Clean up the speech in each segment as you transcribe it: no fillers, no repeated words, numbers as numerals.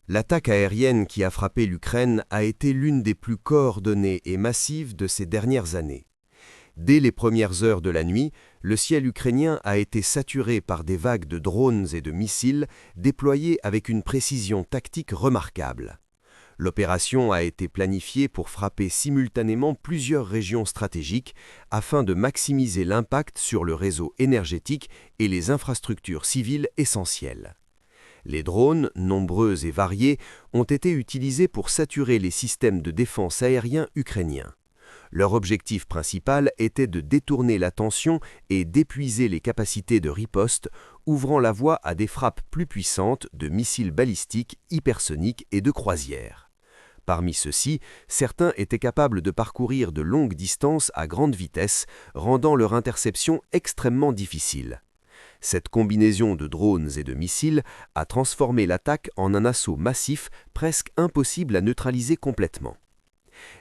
L'attaque aérienne qui a frappé l'Ukraine a été l'une des plus coordonnées et massives de ces dernières années. Dès les premières heures de la nuit, le ciel ukrainien a été saturé par des vagues de drones et de missiles déployés avec une précision tactique remarquable. L'opération a été planifiée pour frapper simultanément plusieurs régions stratégiques afin de maximiser l'impact sur le réseau énergétique et les infrastructures civiles essentielles. Les drones, nombreux et variés, ont été utilisés pour saturer les systèmes de défense aériens ukrainiens. Leur objectif principal était de détourner l'attention et d'épuiser les capacités de riposte, ouvrant la voie à des frappes plus puissantes de missiles balistiques, hypersoniques et de croisière. Parmi ceux-ci, certains étaient capables de parcourir de longues distances à grande vitesse, rendant leur interception extrêmement difficile. Cette combinaison de drones et de missiles a transformé l'attaque en un assaut massif presque impossible à neutraliser complètement.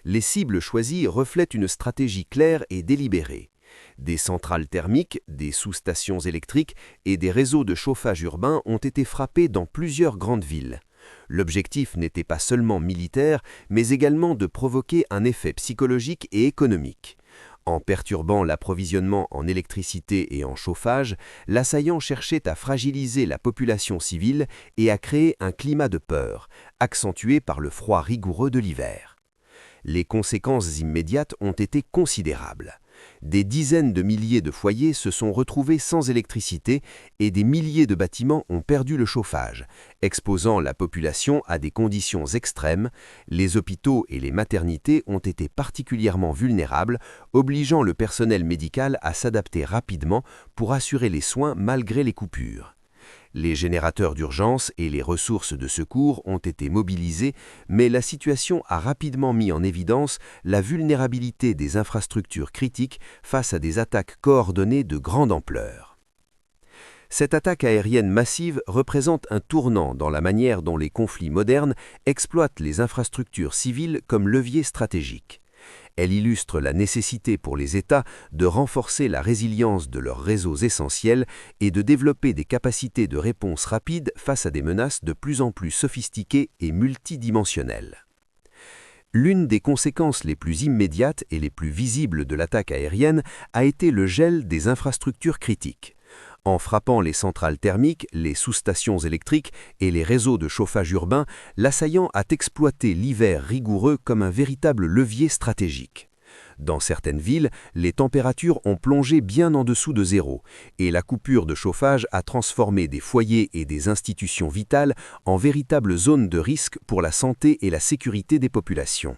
Les cibles choisies reflètent une stratégie claire et délibérée. Des centrales thermiques, des sous-stations électriques et des réseaux de chauffage urbain ont été frappés dans plusieurs grandes villes. L'objectif n'était pas seulement militaire, mais également de provoquer un effet psychologique et économique. En perturbant l'approvisionnement en électricité et en chauffage, l'assaillant cherchait à fragiliser la population civile et à créer un climat de peur, accentué par le froid rigoureux de l'hiver. Les conséquences immédiates ont été considérables. Des dizaines de milliers de foyers se sont retrouvés sans électricité et des milliers de bâtiments ont perdu le chauffage, exposant la population à des conditions extrêmes. Les hôpitaux et les maternités ont été particulièrement vulnérables, obligeant le personnel médical à s'adapter rapidement pour assurer les soins malgré les coupures. Les générateurs d'urgence et les ressources de secours ont été mobilisés, mais la situation a rapidement mis en évidence la vulnérabilité des infrastructures critiques face à des attaques coordonnées de grande ampleur. Cette attaque aérienne massive représente un tournant dans la manière dont les conflits modernes exploitent les infrastructures civiles comme levier stratégique. Elle illustre la nécessité pour les États de renforcer la résilience de leurs réseaux essentiels et de développer des capacités de réponse rapide face à des menaces de plus en plus sophistiquées et multidimensionnelles. L'une des conséquences les plus immédiates et les plus visibles de l'attaque aérienne a été le gel des infrastructures critiques. En frappant les centrales thermiques, les sous-stations électriques et les réseaux de chauffage urbain, l'assaillant a exploité l'hiver rigoureux comme un véritable levier stratégique. Dans certaines villes, les températures ont plongé bien en dessous de zéro, et la coupure de chauffage a transformé des foyers et des institutions vitales en véritables zones de risque pour la santé et la sécurité des populations.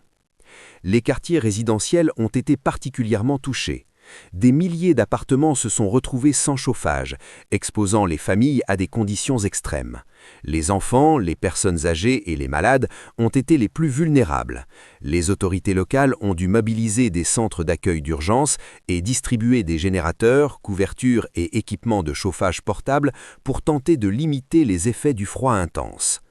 Les quartiers résidentiels ont été particulièrement touchés. Des milliers d'appartements se sont retrouvés sans chauffage, exposant les familles à des conditions extrêmes. Les enfants, les personnes âgées et les malades ont été les plus vulnérables. Les autorités locales ont dû mobiliser des centres d'accueil d'urgence et distribuer des générateurs, couvertures et équipements de chauffage portable pour tenter de limiter les effets du froid intense.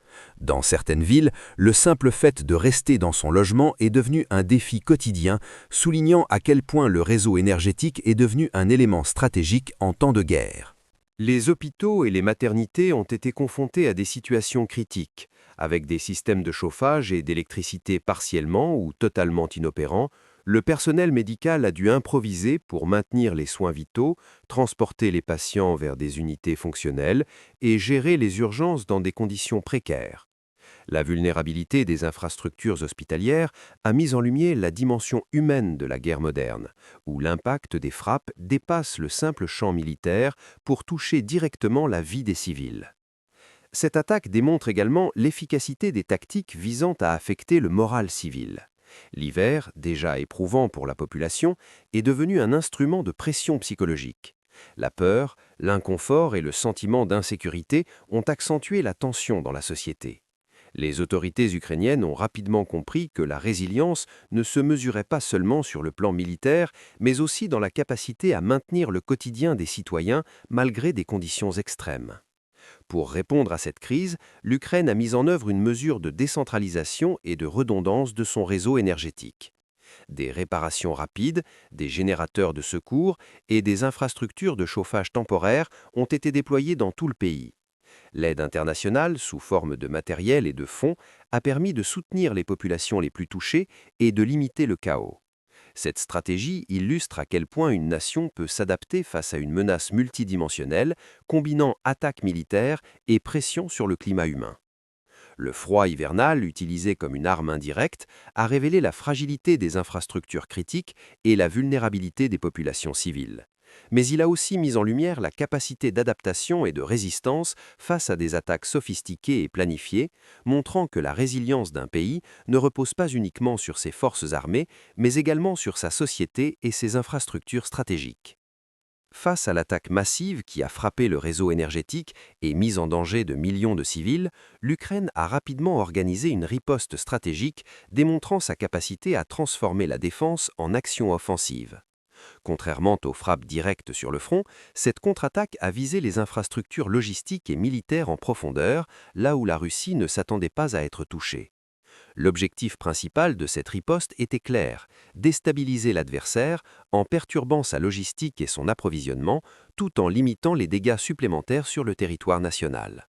Dans certaines villes, le simple fait de rester dans son logement est devenu un défi quotidien, soulignant à quel point le réseau énergétique est devenu un élément stratégique en temps de guerre. Les hôpitaux et les maternités ont été confrontés à des situations critiques, avec des systèmes de chauffage et d'électricité partiellement ou totalement inopérants. Le personnel médical a dû improviser pour maintenir les soins vitaux, transporter les patients vers des unités fonctionnelles et gérer les urgences dans des conditions précaires. La vulnérabilité des infrastructures hospitalières a mis en lumière la dimension humaine de la guerre moderne, où l'impact des frappes dépasse le simple champ militaire pour toucher directement la vie des civils. Cette attaque démontre également l'efficacité des tactiques visant à affecter le moral civil. L'hiver, déjà éprouvant pour la population, est devenu un instrument de pression psychologique. La peur, l'inconfort et le sentiment d'insécurité ont accentué la tension dans la société. Les autorités ukrainiennes ont rapidement compris que la résilience ne se mesurait pas seulement sur le plan militaire, mais aussi dans la capacité à maintenir le quotidien des citoyens malgré des conditions extrêmes. Pour répondre à cette crise, l'Ukraine a mis en œuvre une mesure de décentralisation et de redondance de son réseau énergétique. Des réparations rapides, des générateurs de secours et des infrastructures de chauffage temporaire ont été déployés dans tout le pays. L'aide internationale, sous forme de matériel et de fonds, a permis de soutenir les populations les plus touchées et de limiter le chaos. Cette stratégie illustre à quel point une nation peut s'adapter face à une menace multidimensionnelle, combinant attaque militaire et pression sur le climat humain. Le froid hivernal, utilisé comme une arme indirecte, a révélé la fragilité des infrastructures critiques et la vulnérabilité des populations civiles. Mais il a aussi mis en lumière la capacité d'adaptation et de résistance face à des attaques sophistiquées et planifiées, montrant que la résilience d'un pays ne repose pas uniquement sur ses forces armées, mais également sur sa société et ses infrastructures stratégiques. Face à l'attaque massive qui a frappé le réseau énergétique et mis en danger de millions de civils, l'Ukraine a rapidement organisé une riposte stratégique démontrant sa capacité à transformer la défense en action offensive. Contrairement aux frappes directes sur le front, cette contre-attaque a visé les infrastructures logistiques et militaires en profondeur, là où la Russie ne s'attendait pas à être touchée. L'objectif principal de cette riposte était clair, déstabiliser l'adversaire en perturbant sa logistique et son approvisionnement, tout en limitant les dégâts supplémentaires sur le territoire national.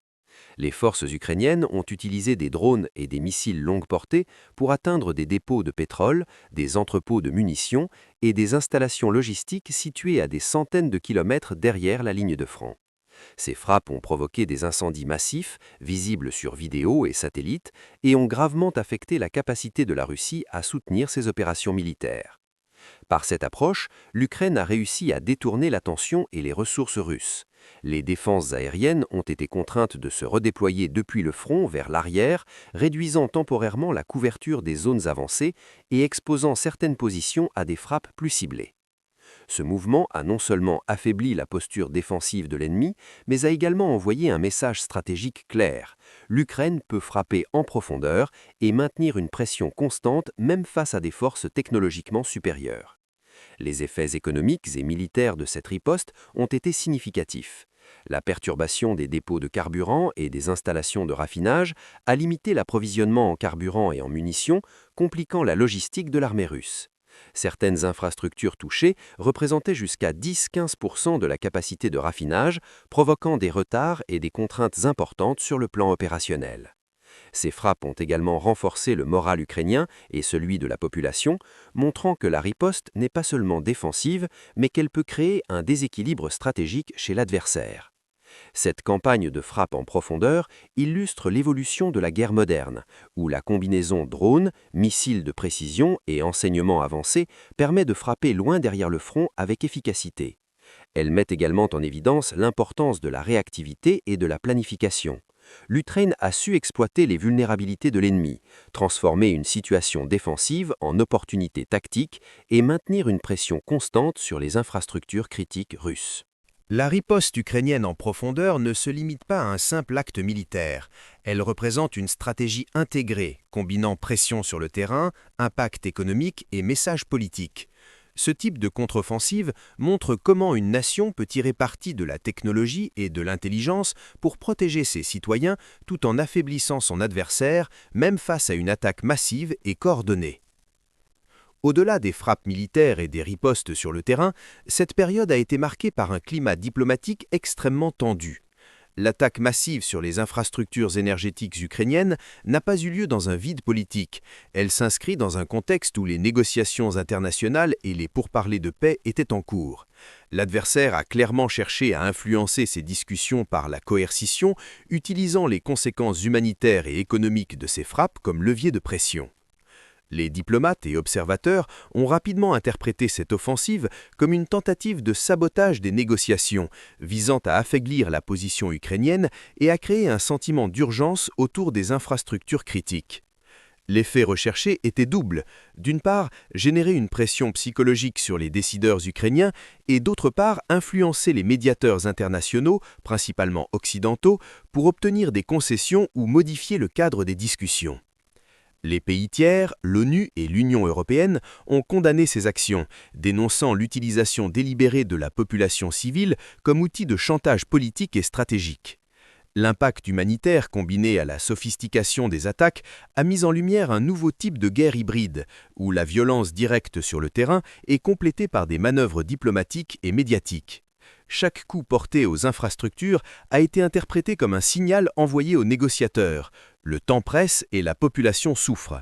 Les forces ukrainiennes ont utilisé des drones et des missiles longue portée pour atteindre des dépôts de pétrole, des entrepôts de munitions et des installations logistiques situées à des centaines de kilomètres derrière la ligne de front. Ces frappes ont provoqué des incendies massifs, visibles sur vidéo et satellites, et ont gravement affecté la capacité de la Russie à soutenir ses opérations militaires. Par cette approche, l'Ukraine a réussi à détourner l'attention et les ressources russes. Les défenses aériennes ont été contraintes de se redéployer depuis le front vers l'arrière, réduisant temporairement la couverture des zones avancées et exposant certaines positions à des frappes plus ciblées. Ce mouvement a non seulement affaibli la posture défensive de l'ennemi, mais a également envoyé un message stratégique clair. L'Ukraine peut frapper en profondeur et maintenir une pression constante même face à des forces technologiquement supérieures. Les effets économiques et militaires de cette riposte ont été significatifs. La perturbation des dépôts de carburant et des installations de raffinage a limité l'approvisionnement en carburant et en munitions, compliquant la logistique de l'armée russe. Certaines infrastructures touchées représentaient jusqu'à 10-15% de la capacité de raffinage, provoquant des retards et des contraintes importantes sur le plan opérationnel. Ces frappes ont également renforcé le moral ukrainien et celui de la population, montrant que la riposte n'est pas seulement défensive, mais qu'elle peut créer un déséquilibre stratégique chez l'adversaire. Cette campagne de frappe en profondeur illustre l'évolution de la guerre moderne, où la combinaison drone, missiles de précision et enseignement avancé permet de frapper loin derrière le front avec efficacité. Elle met également en évidence l'importance de la réactivité et de la planification. L'Ukraine a su exploiter les vulnérabilités de l'ennemi, transformer une situation défensive en opportunité tactique et maintenir une pression constante sur les infrastructures critiques russes. La riposte ukrainienne en profondeur ne se limite pas à un simple acte militaire. Elle représente une stratégie intégrée, combinant pression sur le terrain, impact économique et message politique. Ce type de contre-offensive montre comment une nation peut tirer parti de la technologie et de l'intelligence pour protéger ses citoyens tout en affaiblissant son adversaire, même face à une attaque massive et coordonnée. Au-delà des frappes militaires et des ripostes sur le terrain, cette période a été marquée par un climat diplomatique extrêmement tendu. L'attaque massive sur les infrastructures énergétiques ukrainiennes n'a pas eu lieu dans un vide politique. Elle s'inscrit dans un contexte où les négociations internationales et les pourparlers de paix étaient en cours. L'adversaire a clairement cherché à influencer ces discussions par la coercition, utilisant les conséquences humanitaires et économiques de ces frappes comme levier de pression. Les diplomates et observateurs ont rapidement interprété cette offensive comme une tentative de sabotage des négociations, visant à affaiblir la position ukrainienne et à créer un sentiment d'urgence autour des infrastructures critiques. L'effet recherché était double. D'une part, générer une pression psychologique sur les décideurs ukrainiens et d'autre part, influencer les médiateurs internationaux, principalement occidentaux, pour obtenir des concessions ou modifier le cadre des discussions. Les pays tiers, l'ONU et l'Union européenne ont condamné ces actions, dénonçant l'utilisation délibérée de la population civile comme outil de chantage politique et stratégique. L'impact humanitaire combiné à la sophistication des attaques a mis en lumière un nouveau type de guerre hybride, où la violence directe sur le terrain est complétée par des manœuvres diplomatiques et médiatiques. chaque coup porté aux infrastructures a été interprété comme un signal envoyé aux négociateurs. Le temps presse et la population souffre.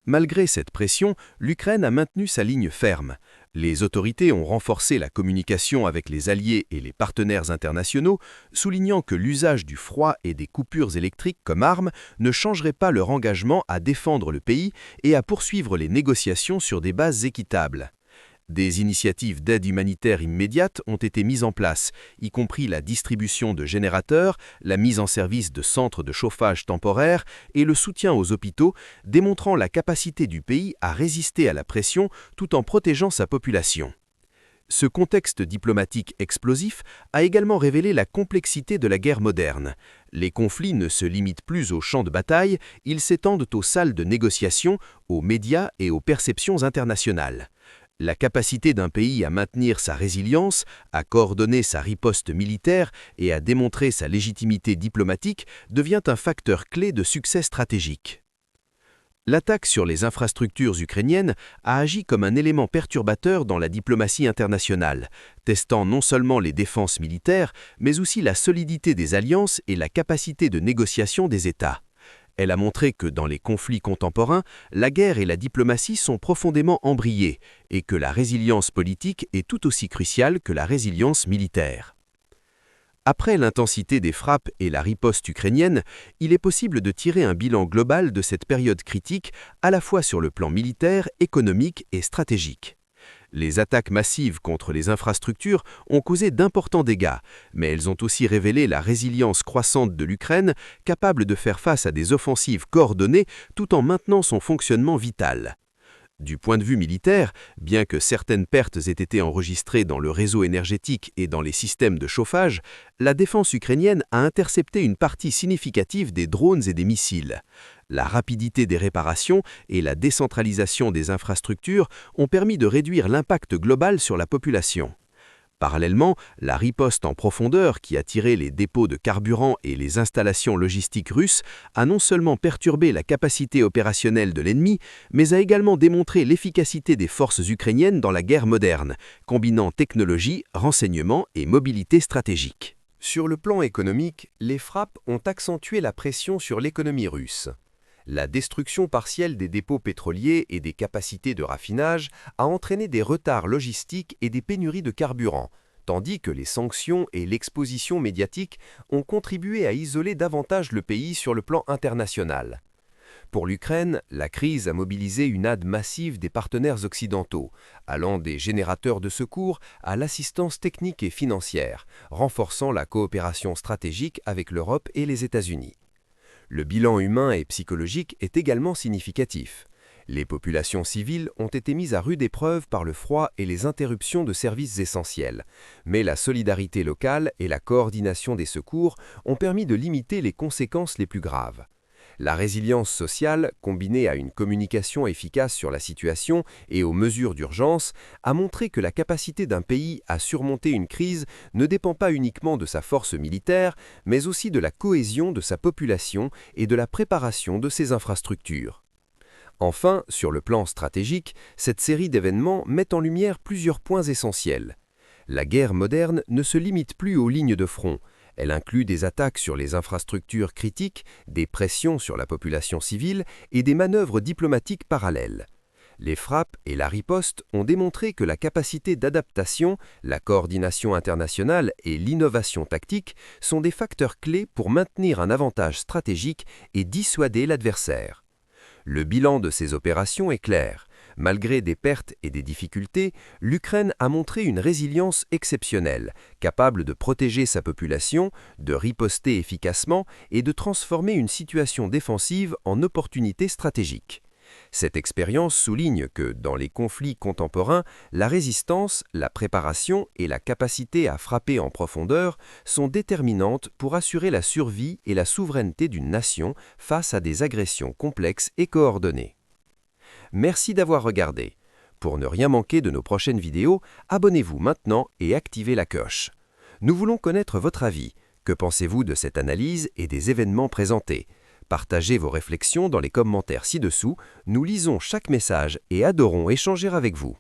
Malgré cette pression, l'Ukraine a maintenu sa ligne ferme. Les autorités ont renforcé la communication avec les alliés et les partenaires internationaux, soulignant que l'usage du froid et des coupures électriques comme arme ne changerait pas leur engagement à défendre le pays et à poursuivre les négociations sur des bases équitables. Des initiatives d'aide humanitaire immédiate ont été mises en place, y compris la distribution de générateurs, la mise en service de centres de chauffage temporaires et le soutien aux hôpitaux, démontrant la capacité du pays à résister à la pression tout en protégeant sa population. Ce contexte diplomatique explosif a également révélé la complexité de la guerre moderne. Les conflits ne se limitent plus aux champs de bataille, ils s'étendent aux salles de négociation, aux médias et aux perceptions internationales. La capacité d'un pays à maintenir sa résilience, à coordonner sa riposte militaire et à démontrer sa légitimité diplomatique devient un facteur clé de succès stratégique. L'attaque sur les infrastructures ukrainiennes a agi comme un élément perturbateur dans la diplomatie internationale, testant non seulement les défenses militaires, mais aussi la solidité des alliances et la capacité de négociation des États. Elle a montré que dans les conflits contemporains, la guerre et la diplomatie sont profondément embriées et que la résilience politique est tout aussi cruciale que la résilience militaire. Après l'intensité des frappes et la riposte ukrainienne, il est possible de tirer un bilan global de cette période critique à la fois sur le plan militaire, économique et stratégique. Les attaques massives contre les infrastructures ont causé d'importants dégâts, mais elles ont aussi révélé la résilience croissante de l'Ukraine, capable de faire face à des offensives coordonnées tout en maintenant son fonctionnement vital. Du point de vue militaire, bien que certaines pertes aient été enregistrées dans le réseau énergétique et dans les systèmes de chauffage, la défense ukrainienne a intercepté une partie significative des drones et des missiles. La rapidité des réparations et la décentralisation des infrastructures ont permis de réduire l'impact global sur la population. Parallèlement, la riposte en profondeur qui a tiré les dépôts de carburant et les installations logistiques russes a non seulement perturbé la capacité opérationnelle de l'ennemi, mais a également démontré l'efficacité des forces ukrainiennes dans la guerre moderne, combinant technologie, renseignement et mobilité stratégique. Sur le plan économique, les frappes ont accentué la pression sur l'économie russe. La destruction partielle des dépôts pétroliers et des capacités de raffinage a entraîné des retards logistiques et des pénuries de carburant, tandis que les sanctions et l'exposition médiatique ont contribué à isoler davantage le pays sur le plan international. Pour l'Ukraine, la crise a mobilisé une aide massive des partenaires occidentaux, allant des générateurs de secours à l'assistance technique et financière, renforçant la coopération stratégique avec l'Europe et les États-Unis. Le bilan humain et psychologique est également significatif. Les populations civiles ont été mises à rude épreuve par le froid et les interruptions de services essentiels, mais la solidarité locale et la coordination des secours ont permis de limiter les conséquences les plus graves. La résilience sociale, combinée à une communication efficace sur la situation et aux mesures d'urgence, a montré que la capacité d'un pays à surmonter une crise ne dépend pas uniquement de sa force militaire, mais aussi de la cohésion de sa population et de la préparation de ses infrastructures. Enfin, sur le plan stratégique, cette série d'événements met en lumière plusieurs points essentiels. La guerre moderne ne se limite plus aux lignes de front. Elle inclut des attaques sur les infrastructures critiques, des pressions sur la population civile et des manœuvres diplomatiques parallèles. Les frappes et la riposte ont démontré que la capacité d'adaptation, la coordination internationale et l'innovation tactique sont des facteurs clés pour maintenir un avantage stratégique et dissuader l'adversaire. Le bilan de ces opérations est clair. Malgré des pertes et des difficultés, l'Ukraine a montré une résilience exceptionnelle, capable de protéger sa population, de riposter efficacement et de transformer une situation défensive en opportunité stratégique. Cette expérience souligne que, dans les conflits contemporains, la résistance, la préparation et la capacité à frapper en profondeur sont déterminantes pour assurer la survie et la souveraineté d'une nation face à des agressions complexes et coordonnées. Merci d'avoir regardé. Pour ne rien manquer de nos prochaines vidéos, abonnez-vous maintenant et activez la cloche. Nous voulons connaître votre avis. Que pensez-vous de cette analyse et des événements présentés? Partagez vos réflexions dans les commentaires ci-dessous. Nous lisons chaque message et adorons échanger avec vous.